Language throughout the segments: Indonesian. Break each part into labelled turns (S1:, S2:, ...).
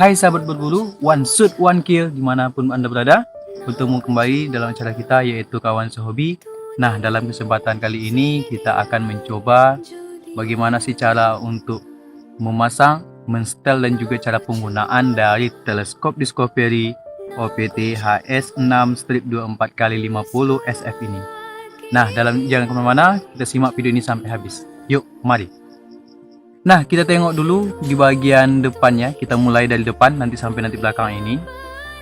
S1: Hai sahabat berburu, one shoot one kill dimanapun Anda berada. Bertemu kembali dalam acara kita yaitu Kawan Sehobi. Nah, dalam kesempatan kali ini kita akan mencoba bagaimana sih cara untuk memasang, menstel dan juga cara penggunaan dari teleskop Discovery OPT HS6-24x50 SF ini. Nah, jangan kemana-mana, kita simak video ini sampai habis. Yuk, mari. Nah, kita tengok dulu di bagian depannya. Kita mulai dari depan nanti sampai belakang ini.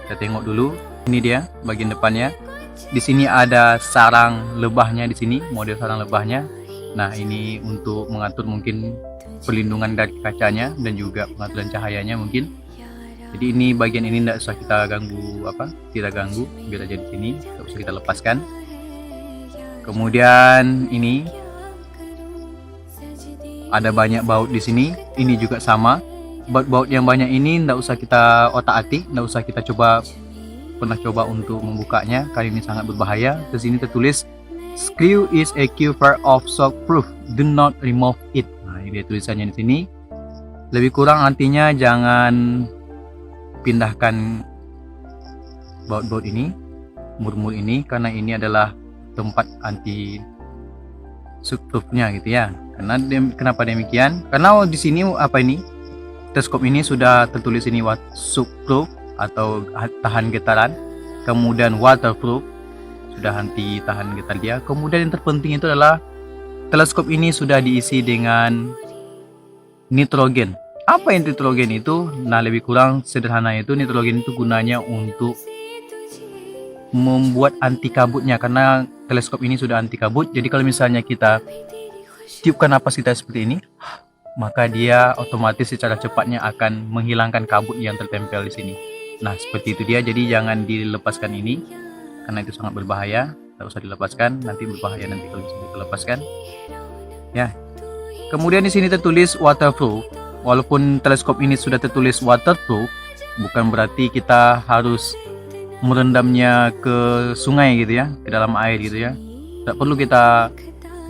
S1: Kita tengok dulu. Ini dia bagian depannya. Di sini ada sarang lebahnya di sini, model sarang lebahnya. Nah, ini untuk mengatur mungkin perlindungan dari kacanya dan juga pengaturan cahayanya mungkin. Jadi ini bagian ini tidak usah kita ganggu tidak ganggu, biar aja di sini, tidak usah kita lepaskan. Kemudian ini ada banyak baut di sini. Ini juga sama. Baut-baut yang banyak ini tidak usah kita otak-atik, tidak usah kita pernah coba untuk membukanya karena ini sangat berbahaya. Di sini tertulis screw is a cover of shock proof. Do not remove it. Nah, ini dia tulisannya di sini. Lebih kurang artinya jangan pindahkan baut-baut ini, mur-mur ini, karena ini adalah tempat anti shockproofnya gitu ya. Kenapa demikian? Karena di sini teleskop ini sudah tertulis ini shockproof atau tahan getaran, kemudian waterproof, sudah anti tahan getar dia. Kemudian yang terpenting itu adalah teleskop ini sudah diisi dengan nitrogen. Apa yang nitrogen itu? Nah, lebih kurang sederhana itu nitrogen itu gunanya untuk membuat anti kabutnya, karena teleskop ini sudah anti kabut. Jadi kalau misalnya kita tiupkan napas kita seperti ini, maka dia otomatis secara cepatnya akan menghilangkan kabut yang tertempel di sini. Nah, seperti itu dia. Jadi jangan dilepaskan ini karena itu sangat berbahaya. Tidak usah dilepaskan, nanti berbahaya nanti kalau misalnya dilepaskan. Ya. Kemudian di sini tertulis waterproof. Walaupun teleskop ini sudah tertulis waterproof, bukan berarti kita harus merendamnya ke sungai gitu ya, ke dalam air gitu ya. Tidak perlu kita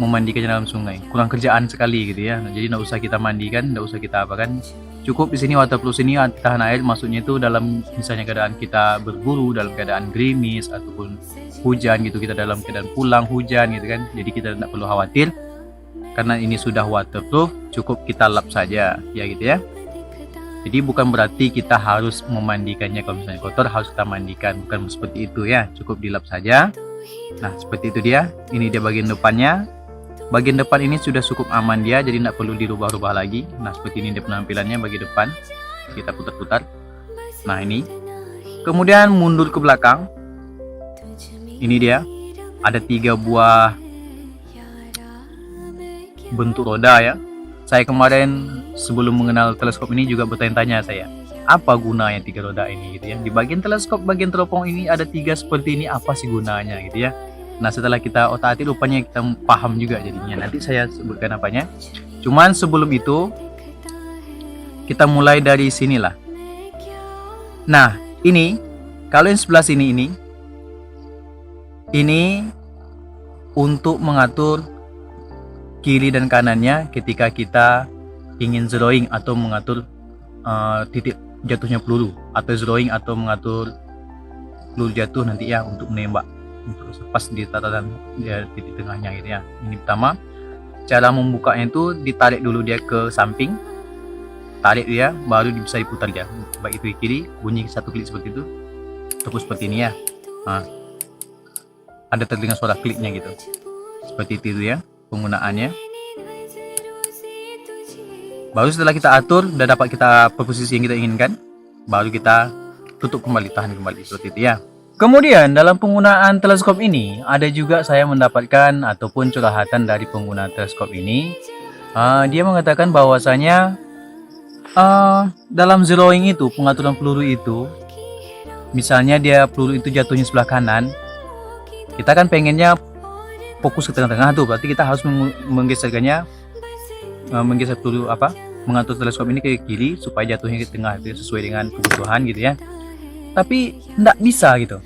S1: memandikannya dalam sungai, kurang kerjaan sekali gitu ya. Nah, jadi tidak usah kita mandikan, tidak usah kita apakan. Cukup di sini waterproof ini tahan air, maksudnya itu dalam misalnya keadaan kita berburu, dalam keadaan gerimis ataupun hujan gitu, kita dalam keadaan pulang hujan gitu kan. Jadi kita tidak perlu khawatir karena ini sudah waterproof, cukup kita lap saja ya gitu ya. Jadi bukan berarti kita harus memandikannya, kalau misalnya kotor harus kita mandikan, bukan seperti itu ya, cukup dilap saja. Nah, seperti itu dia. Ini dia bagian depannya. Bagian depan ini sudah cukup aman dia, jadi tidak perlu dirubah-rubah lagi. Nah, seperti ini dia penampilannya bagian depan. Kita putar-putar. Nah, ini. Kemudian mundur ke belakang. Ini dia. Ada 3 buah bentuk roda ya. Saya kemarin sebelum mengenal teleskop ini juga bertanya-tanya saya, apa gunanya 3 roda ini gitu ya. Di bagian teleskop, bagian teropong ini ada 3 seperti ini, apa sih gunanya gitu ya. Nah, setelah kita otak-atik rupanya kita paham juga jadinya. Nanti saya sebutkan apanya. Cuman sebelum itu kita mulai dari sinilah. Nah, ini kalau yang sebelah sini ini untuk mengatur kiri dan kanannya ketika kita ingin zeroing atau mengatur titik jatuhnya peluru, atau zeroing atau mengatur peluru jatuh nanti ya untuk menembak, untuk pas di tataran dia titik tengahnya gitu ya. Ini pertama, cara membukanya itu ditarik dulu dia ke samping, tarik dia baru bisa diputar dia, baik itu di kiri, bunyi 1 klik seperti itu, terus seperti ini ya. Nah, ada terdengar suara kliknya gitu, seperti itu ya penggunaannya. Baru setelah kita atur, udah dapat kita posisi yang kita inginkan, baru kita tutup kembali, tahan kembali seperti itu ya. Kemudian dalam penggunaan teleskop ini ada juga saya mendapatkan ataupun curhatan dari pengguna teleskop ini. Dia mengatakan bahwasanya dalam zeroing itu, pengaturan peluru itu, misalnya dia peluru itu jatuhnya sebelah kanan, kita kan pengennya fokus ke tengah-tengah tuh, berarti kita harus menggeser peluru mengatur teleskop ini ke kiri supaya jatuhnya ke tengah, itu sesuai dengan kebutuhan gitu ya. Tapi tidak bisa gitu,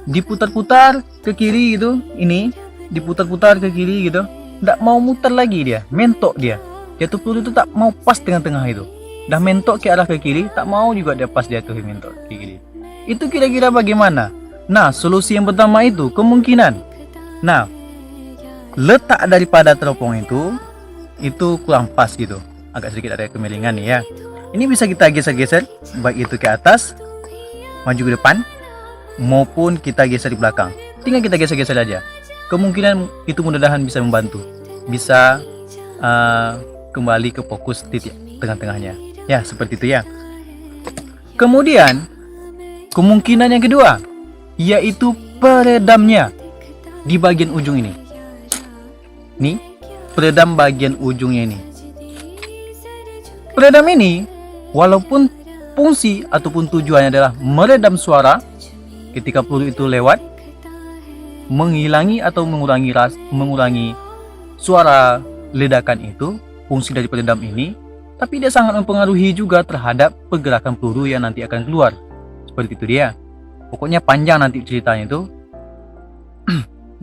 S1: diputar-putar ke kiri gitu, ini diputar-putar ke kiri gitu, tidak mau muter lagi, dia mentok, dia jatuh peluru itu tak mau pas tengah-tengah itu. dah mentok ke arah ke kiri, tak mau juga dia pas jatuh mentok ke kiri. Itu kira-kira bagaimana? Nah, solusi yang pertama itu kemungkinan. Nah, letak daripada teropong itu kurang pas gitu. Agak sedikit ada kemiringan nih ya. Ini bisa kita geser-geser, baik itu ke atas, maju ke depan, maupun kita geser di belakang. Tinggal kita geser-geser aja. Kemungkinan itu mudah-mudahan bisa membantu. Bisa kembali ke fokus titik tengah-tengahnya. Ya, seperti itu ya. Kemudian, kemungkinan yang kedua, yaitu peredamnya di bagian ujung ini. Nih, peredam bagian ujungnya ini. Peredam ini, walaupun fungsi ataupun tujuannya adalah meredam suara ketika peluru itu lewat, menghilangi atau mengurangi suara ledakan itu, fungsi dari peredam ini, tapi dia sangat mempengaruhi juga terhadap pergerakan peluru yang nanti akan keluar. Seperti itu dia. Pokoknya panjang nanti ceritanya itu.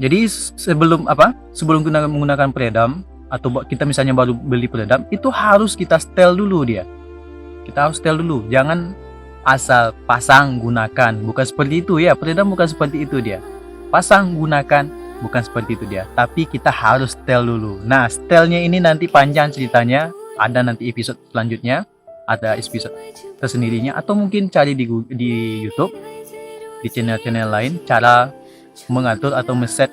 S1: Jadi sebelum kita menggunakan peredam, atau kita misalnya baru beli peredam, itu harus kita setel dulu dia. Kita harus setel dulu, jangan asal pasang gunakan. Bukan seperti itu ya, peredam bukan seperti itu dia. Pasang gunakan bukan seperti itu dia, tapi kita harus setel dulu. Nah, setelnya ini nanti panjang ceritanya, ada nanti episode selanjutnya, ada episode tersendirinya, atau mungkin cari di YouTube, di channel-channel lain, cara mengatur atau meset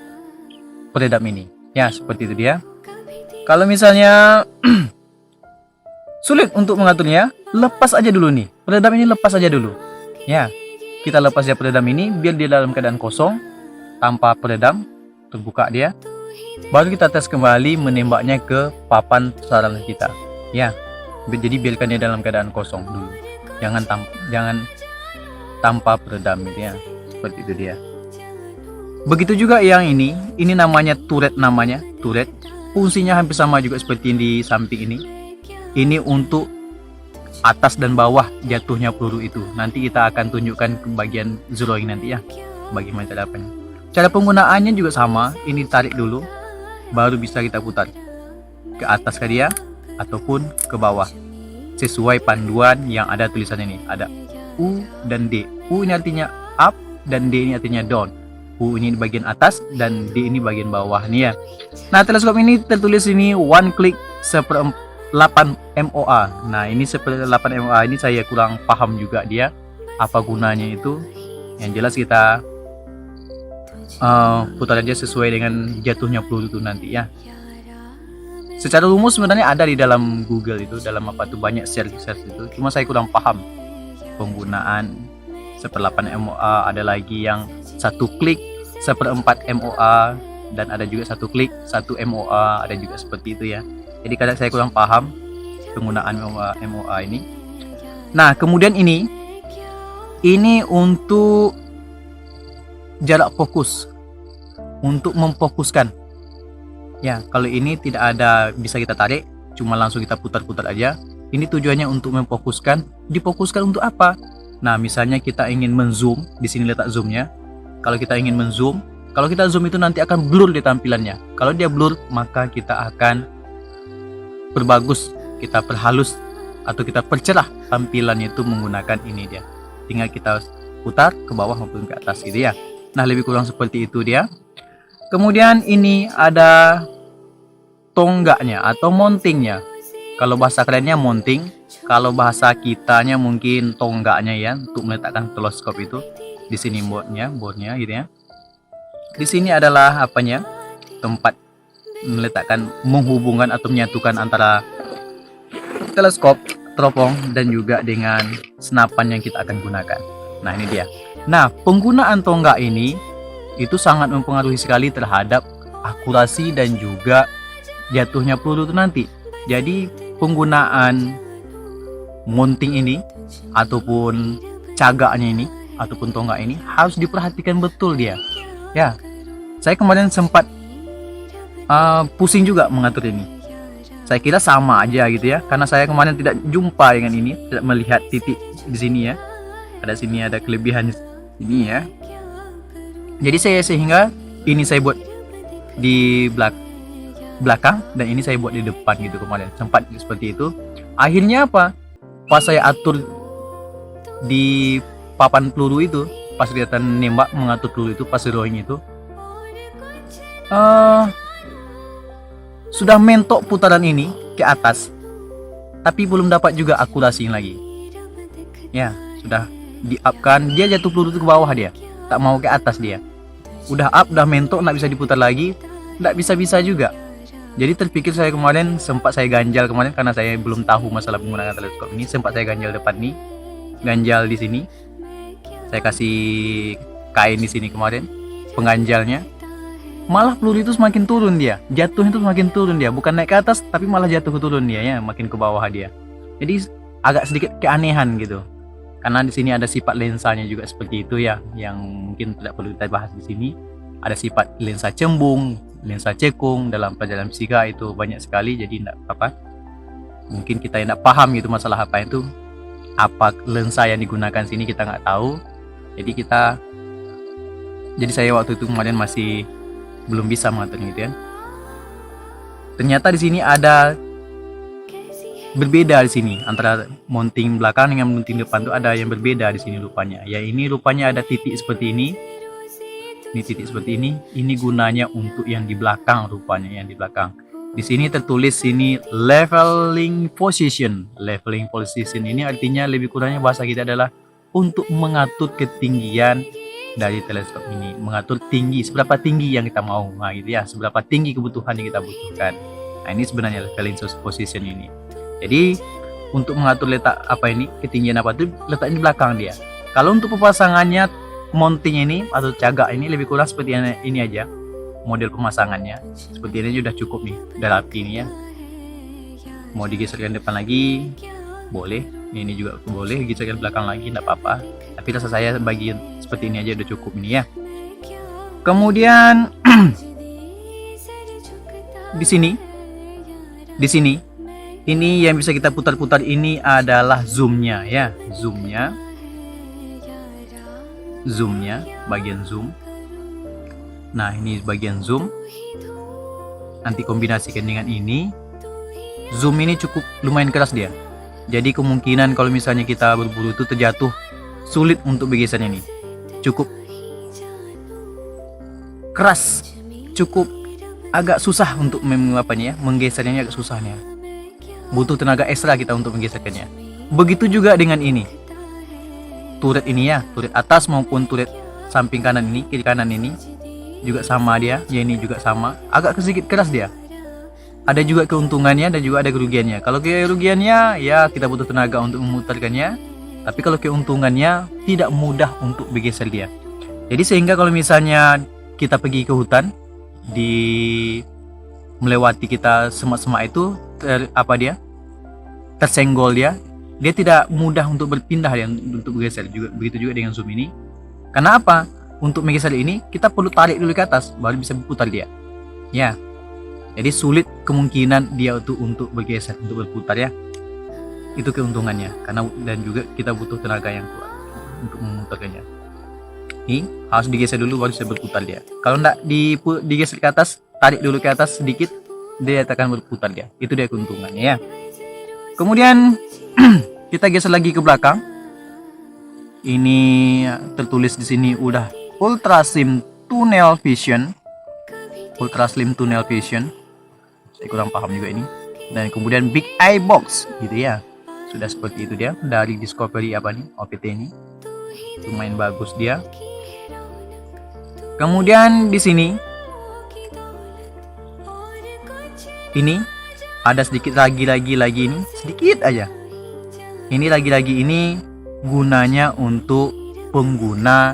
S1: peredam ini. Ya, seperti itu dia. Kalau misalnya sulit untuk mengaturnya, lepas aja dulu nih. Peredam ini lepas aja dulu. Ya, kita lepas ya peredam ini, biar dia dalam keadaan kosong, tanpa peredam, terbuka dia. Baru kita tes kembali menembaknya ke papan sasaran kita. Ya, jadi biarkan dia dalam keadaan kosong dulu. Jangan tanpa peredam gitu ya. Seperti itu dia. Begitu juga yang ini namanya turret namanya, turret. Fungsinya hampir sama juga seperti yang di samping ini. Ini untuk atas dan bawah jatuhnya peluru itu. Nanti kita akan tunjukkan ke bagian zeroing nanti ya. Bagaimana cara apanya. Cara penggunaannya juga sama. Ini tarik dulu, baru bisa kita putar ke atas ke dia ataupun ke bawah. Sesuai panduan yang ada tulisan ini. Ada U dan D. U ini artinya up dan D ini artinya down. U ini bagian atas dan D ini bagian bawah nih ya. Nah, teleskop ini tertulis ini 1 klik 1/8 MOA. Nah, ini 1/8 MOA ini saya kurang paham juga dia apa gunanya itu. Yang jelas kita putar aja sesuai dengan jatuhnya peluru itu nanti ya. Secara rumus sebenarnya ada di dalam Google itu, dalam apa tuh banyak share itu. Cuma saya kurang paham penggunaan 1/8 MOA, ada lagi yang 1 klik 1/4 MOA, dan ada juga 1 klik 1 MOA, ada juga seperti itu ya. Jadi kadang saya kurang paham penggunaan MOA ini. Nah, kemudian ini untuk jarak fokus, untuk memfokuskan ya. Kalau ini tidak ada bisa kita tarik, cuma langsung kita putar-putar aja. Ini tujuannya untuk memfokuskan. Difokuskan untuk apa? Nah, misalnya kita ingin menzoom, di sini letak zoomnya. Kalau kita ingin menzoom, kalau kita zoom itu nanti akan blur di tampilannya. Kalau dia blur, maka kita akan perbagus, kita perhalus atau kita percerah tampilannya itu menggunakan ini dia. Tinggal kita putar ke bawah maupun ke atas gitu ya. Nah, lebih kurang seperti itu dia. Kemudian ini ada tonggaknya atau mountingnya. Kalau bahasa kerennya mounting, kalau bahasa kitanya mungkin tonggaknya ya, untuk meletakkan teleskop itu. Di sini boardnya gitu ya. Di sini adalah apanya? Tempat meletakkan, menghubungkan atau menyatukan antara teleskop, teropong dan juga dengan senapan yang kita akan gunakan. Nah, ini dia. Nah, penggunaan tonggak ini itu sangat mempengaruhi sekali terhadap akurasi dan juga jatuhnya peluru itu nanti. Jadi penggunaan mounting ini ataupun cagaknya ini ataupun tonggak ini harus diperhatikan betul dia. Ya, saya kemarin sempat pusing juga mengatur ini. Saya kira sama aja gitu ya, karena saya kemarin tidak jumpa dengan ini, tidak melihat titik di sini ya. Ada sini ada kelebihan ini ya. Jadi sehingga ini saya buat di belakang dan ini saya buat di depan gitu kemarin. Sempat seperti itu. Akhirnya apa? pas saya atur di papan peluru itu, pas kelihatan nembak mengatur peluru itu, pas drawing itu sudah mentok putaran ini ke atas, tapi belum dapat juga akurasi lagi. Ya, sudah di-up-kan, dia jatuh peluru itu ke bawah, dia tak mau ke atas, dia udah up, udah mentok, nggak bisa diputar lagi, nggak bisa-bisa juga. Jadi terpikir saya kemarin, sempat saya ganjal kemarin karena saya belum tahu masalah menggunakan teleskop ini. Sempat saya ganjal depan nih, ganjal di sini. Saya kasih kain di sini kemarin, pengganjalnya. Malah peluru itu semakin turun dia, jatuh itu semakin turun dia, bukan naik ke atas, tapi malah jatuh ke turun dia, ya, makin ke bawah dia. Jadi agak sedikit keanehan gitu. Karena di sini ada sifat lensanya juga seperti itu ya, yang mungkin tidak perlu kita bahas di sini. Ada sifat lensa cembung, lensa cekung, dalam pelajaran fisika itu banyak sekali, jadi tidak apa. Mungkin kita tidak paham gitu masalah apa itu, apa lensa yang digunakan sini kita nggak tahu. Jadi saya waktu itu kemarin masih belum bisa mengatur gitu ya. Ternyata di sini ada berbeda di sini antara mounting belakang dengan mounting depan tuh ada yang berbeda di sini rupanya. Ya, ini rupanya ada titik seperti ini. Ini titik seperti ini. Ini gunanya untuk yang di belakang rupanya, yang di belakang. Di sini tertulis sini leveling position. Leveling position ini artinya lebih kurangnya bahasa kita adalah untuk mengatur ketinggian dari teleskop ini, mengatur tinggi, seberapa tinggi yang kita mau, nah gitu ya, seberapa tinggi kebutuhan yang kita butuhkan. Nah, ini sebenarnya leveling position ini. Jadi untuk mengatur letak apa ini, ketinggian apa itu, letaknya di belakang dia. Kalau untuk pemasangannya, mounting ini atau cagak ini lebih kurang seperti ini aja, model pemasangannya seperti ini sudah cukup nih, udah rapi ini ya. Mau digeserkan depan lagi boleh, ini juga boleh, geserkan belakang lagi tidak apa-apa, tapi rasa saya bagian seperti ini aja udah cukup ini ya. Kemudian di sini ini yang bisa kita putar-putar ini adalah zoomnya ya, zoomnya bagian zoom. Nah, ini bagian zoom, nanti kombinasikan dengan ini. Zoom ini cukup lumayan keras dia, jadi kemungkinan kalau misalnya kita berburu itu terjatuh sulit untuk bergeser ini. Cukup keras, cukup agak susah untuk menggesernya, agak susahnya. Butuh tenaga ekstra kita untuk menggeserkannya. Begitu juga dengan ini. Turret ini ya, turret atas maupun turret samping kanan ini, kiri kanan ini juga sama dia. Ya, ini juga sama, agak sedikit keras dia. Ada juga keuntungannya dan juga ada kerugiannya. Kalau kerugiannya ya kita butuh tenaga untuk memutarkannya, tapi kalau keuntungannya tidak mudah untuk bergeser dia. Jadi sehingga kalau misalnya kita pergi ke hutan, melewati kita semak-semak itu tersenggol dia tidak mudah untuk berpindah ya, untuk bergeser. Juga begitu juga dengan zoom ini. Karena apa? Untuk menggeser ini kita perlu tarik dulu ke atas baru bisa berputar dia. Ya. Jadi sulit kemungkinan dia untuk bergeser, untuk berputar ya. Itu keuntungannya. Dan juga kita butuh tenaga yang kuat untuk memutarkannya. Ini harus digeser dulu baru bisa berputar dia. Kalau enggak digeser ke atas, tarik dulu ke atas sedikit, dia akan berputar dia. Itu dia keuntungannya ya. Kemudian kita geser lagi ke belakang. Ini tertulis di sini udah Ultra Slim Tunnel Vision. Saya kurang paham juga ini. Dan kemudian Big Eye Box gitu ya. Sudah seperti itu dia dari Discovery OPT ini. Lumayan bagus dia. Kemudian di sini ini ada sedikit lagi ini, sedikit aja. Ini lagi ini gunanya untuk pengguna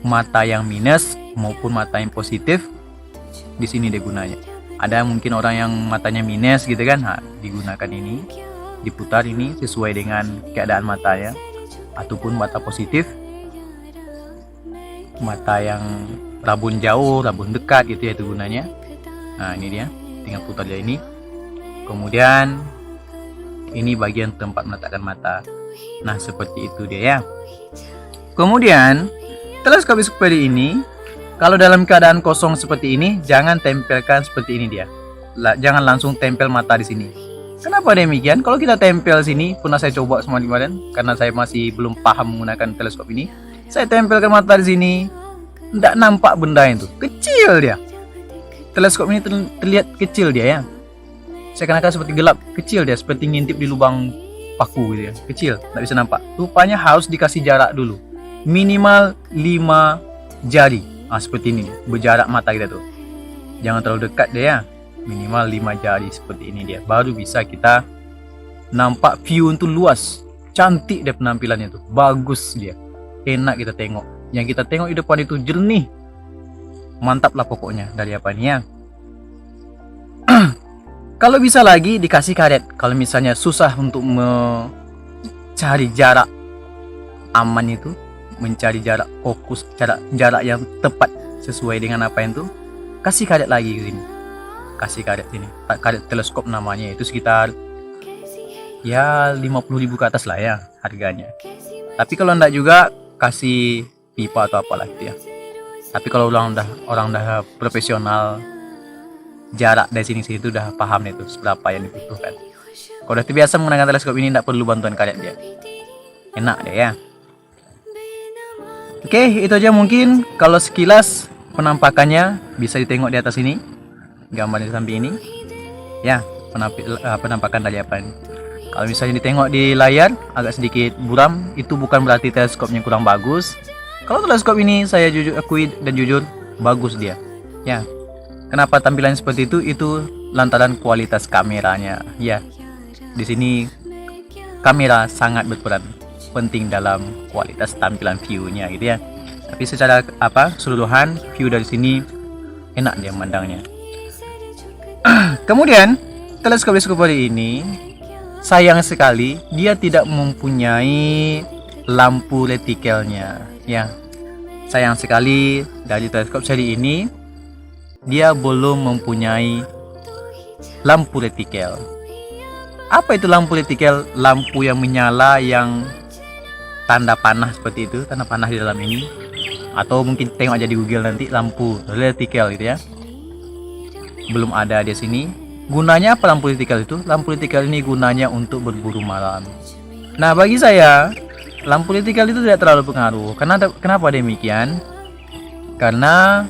S1: mata yang minus maupun mata yang positif. Di sini dia gunanya. Ada mungkin orang yang matanya minus gitu kan, digunakan ini, diputar ini sesuai dengan keadaan matanya. Ataupun mata positif, mata yang rabun jauh, rabun dekat gitu ya, itu gunanya. Nah, ini dia, tinggal putar dia ini. Kemudian ini bagian tempat meletakkan mata. Nah, seperti itu dia ya. Kemudian teleskop seperti ini, kalau dalam keadaan kosong seperti ini, jangan tempelkan seperti ini dia. Jangan langsung tempel mata di sini. Kenapa demikian? Kalau kita tempel sini, pernah saya coba sama kemarin, karena saya masih belum paham menggunakan teleskop ini. Saya tempelkan mata di sini, tidak nampak benda itu, kecil dia. Teleskop ini terlihat kecil dia ya. Seakan-akan seperti gelap, kecil dia, seperti ngintip di lubang paku gitu ya, kecil, tidak bisa nampak. Rupanya harus dikasih jarak dulu, minimal 5 jari. Seperti ini, berjarak mata kita tuh. Jangan terlalu dekat dia ya. Minimal 5 jari seperti ini dia. Baru bisa kita nampak view itu luas. Cantik dia penampilannya tuh. Bagus dia. Enak kita tengok. Yang kita tengok di depan itu jernih. Mantap lah pokoknya dari apa ini ya. Kalau bisa lagi dikasih karet. Kalau misalnya susah untuk mencari jarak aman itu, mencari jarak fokus, jarak yang tepat sesuai dengan apa itu, kasih karet lagi ke sini. Kasih karet ini, karet teleskop namanya, itu sekitar ya 50.000 ke atas lah ya harganya. Tapi kalau enggak juga kasih pipa atau apalah gitu ya. Tapi kalau orang dah profesional, jarak dari sini itu udah paham itu seberapa yang dibutuhkan. Kalau udah terbiasa menggunakan teleskop ini, enggak perlu bantuan karet dia. Enak deh ya. Oke, itu aja mungkin kalau sekilas penampakannya, bisa ditengok di atas ini. Gambar di samping ini ya, penampakan dari apa ini. Kalau misalnya ditengok di layar agak sedikit buram, itu bukan berarti teleskopnya kurang bagus. Kalau teleskop ini saya jujur akui dan jujur bagus dia ya. Kenapa tampilannya seperti itu? Itu lantaran kualitas kameranya ya. Di sini kamera sangat berperan penting dalam kualitas tampilan view-nya gitu ya. Tapi secara keseluruhan view dari sini enak dia memandangnya. Kemudian teleskop Discovery ini sayang sekali dia tidak mempunyai lampu retikelnya ya. Sayang sekali dari teleskop seri ini dia belum mempunyai lampu retikel. Apa itu lampu retikel? Lampu yang menyala, yang tanda panah seperti itu, tanda panah di dalam ini. Atau mungkin tengok aja di Google nanti, lampu retikel gitu ya. Belum ada di sini. Gunanya apa lampu retikel itu? Lampu retikel ini gunanya untuk berburu malam. Nah, bagi saya lampu retikel itu tidak terlalu pengaruh. Kenapa demikian? Karena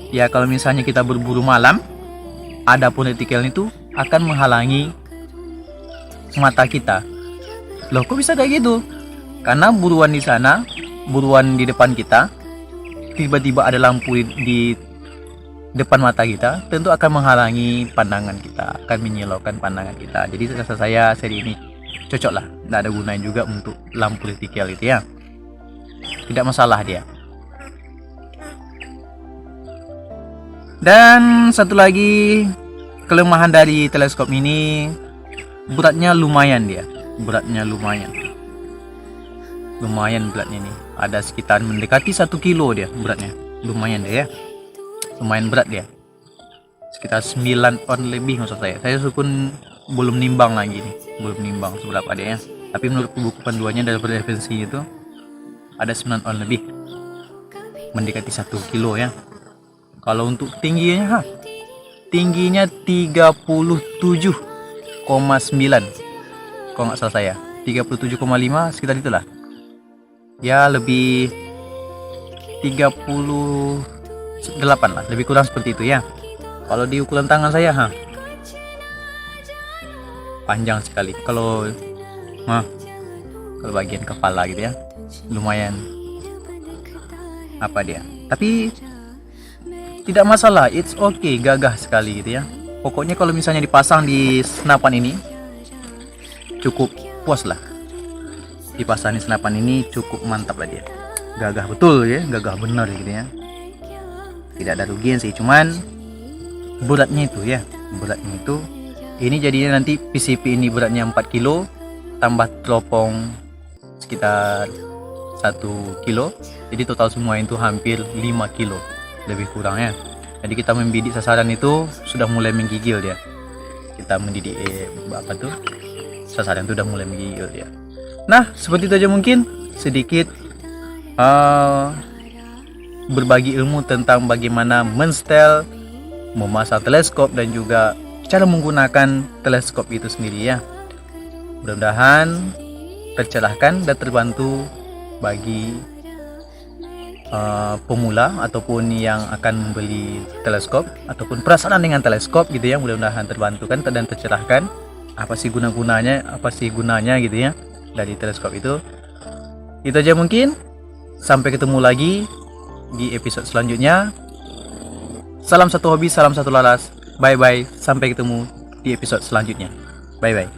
S1: ya kalau misalnya kita berburu malam, adapun retikel itu akan menghalangi mata kita. Loh, kok bisa kayak gitu? Karena buruan di sana, buruan di depan kita, tiba-tiba ada lampu di depan mata kita, tentu akan menghalangi pandangan kita, akan menyilaukan pandangan kita. Jadi rasa saya seri ini cocok lah, tidak ada gunanya juga untuk lampu retikel itu ya. Tidak masalah dia. Dan satu lagi kelemahan dari teleskop ini, beratnya lumayan dia. Beratnya lumayan beratnya nih. Ada sekitar mendekati 1 kilo dia beratnya. Lumayan deh ya. Lumayan berat dia. Sekitar 9 on lebih maksud saya. Saya pun belum nimbang lagi nih. Belum nimbang seberapa dia ya. Tapi menurut buku panduannya dari referensi itu ada 9 on lebih. Mendekati 1 kilo ya. Kalau untuk tingginya, tingginya 37,9 kalau nggak salah saya, 37,5 sekitar itulah ya, lebih 38 lah, lebih kurang seperti itu ya. Kalau di ukuran tangan saya panjang sekali. Kalau bagian kepala gitu ya, lumayan apa dia, tapi tidak masalah, it's okay, gagah sekali gitu ya. Pokoknya kalau misalnya dipasang di senapan ini cukup puas lah. Dipasang di senapan ini cukup mantap lah dia. Gagah betul ya, gagah bener gitu ya. Tidak ada rugian sih, cuman beratnya itu ya, beratnya itu. Ini jadinya nanti PCP ini beratnya 4 kilo tambah teropong sekitar 1 kilo. Jadi total semua itu hampir 5 kilo lebih kurang ya. Jadi kita membidik sasaran itu sudah mulai menggigil dia. Kita mendidik sasaran itu sudah mulai menggigil dia. Nah, seperti itu aja mungkin sedikit berbagi ilmu tentang bagaimana menstel, memasang teleskop, dan juga cara menggunakan teleskop itu sendiri ya. Mudah-mudahan tercerahkan dan terbantu bagi pemula ataupun yang akan membeli teleskop ataupun penasaran dengan teleskop gitu ya. Mudah-mudahan terbantukan dan tercerahkan apa sih gunanya gitu ya dari teleskop itu. Itu aja mungkin. Sampai ketemu lagi di episode selanjutnya. Salam satu hobi, salam satu laras. Bye bye. Sampai ketemu di episode selanjutnya. Bye bye.